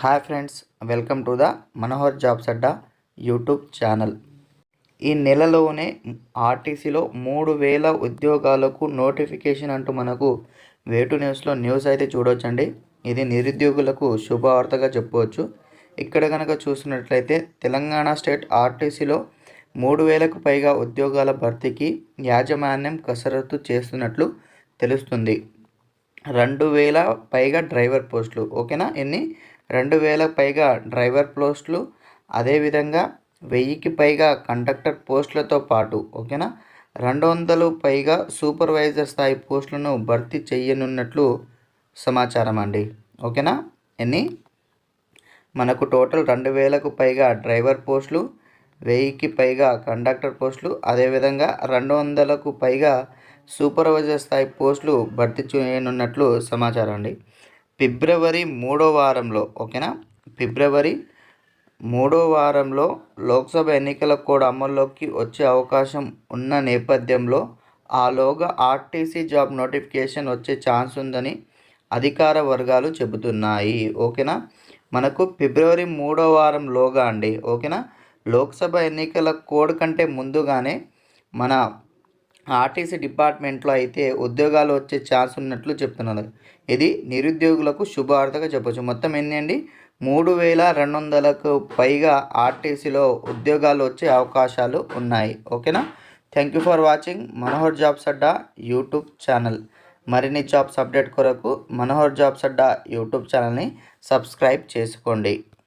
Hi friends, welcome to the Manohar jobs Adda YouTube channel. ఈ నెలలోనే ఆర్టీసీలో 3000 ఉద్యోగాలకు నోటిఫికేషన్ అంటూ మనకు వేటు న్యూస్లో న్యూస్ అయితే చూడవచ్చండి. ఇది నిరుద్యోగులకు శుభవార్తగా చెప్పవచ్చు. ఇక్కడ కనుక చూసినట్లయితే తెలంగాణ స్టేట్ ఆర్టీసీలో 3000కు పైగా ఉద్యోగాల భర్తీకి యాజమాన్యం కసరత్తు చేస్తున్నట్లు తెలుస్తుంది. 2000 పైగా డ్రైవర్ పోస్టులు, ఓకేనా, 2000 పైగా డ్రైవర్ పోస్టులు, అదేవిధంగా 1000కి పైగా కండక్టర్ పోస్టులతో పాటు, ఓకేనా, 200 పైగా సూపర్వైజర్ స్థాయి పోస్టులను భర్తీ చేయనున్నట్లు సమాచారం అండి. ఓకేనా, మనకు టోటల్ 2000కు పైగా డ్రైవర్ పోస్టులు, 1000కి పైగా కండక్టర్ పోస్టులు, అదేవిధంగా 200కు పైగా సూపర్వైజర్ స్థాయి పోస్టులు భర్తీ చేయనున్నట్లు సమాచారం అండి. ఫిబ్రవరి 3వ వారంలో, ఓకేనా, ఫిబ్రవరి 3వ వారంలో లోక్సభ ఎన్నికల కోడ్ అమల్లోకి వచ్చే అవకాశం ఉన్న నేపథ్యంలో ఆలోగా ఆర్టీసీ జాబ్ నోటిఫికేషన్ వచ్చే ఛాన్స్ ఉందని అధికార వర్గాలు చెబుతున్నాయి. ఓకేనా, మనకు ఫిబ్రవరి 3వ వారంలోగా అండి, ఓకేనా, లోక్సభ ఎన్నికల కోడ్ కంటే ముందుగానే మన ఆర్టీసీ డిపార్ట్మెంట్లో అయితే ఉద్యోగాలు వచ్చే ఛాన్స్ ఉన్నట్లు చెప్తున్నారు. ఇది నిరుద్యోగులకు శుభవార్తగా చెప్పొచ్చు. మొత్తం ఎన్ని అండి, 3200కు పైగా ఆర్టీసీలో ఉద్యోగాలు వచ్చే అవకాశాలు ఉన్నాయి. ఓకేనా, thank you for watching Manohar jobs Adda YouTube channel. మరిన్ని జాబ్స్ అప్డేట్ కొరకు మనోహర్ జాబ్స్ అడ్డా యూట్యూబ్ ఛానల్ని సబ్స్క్రైబ్ చేసుకోండి.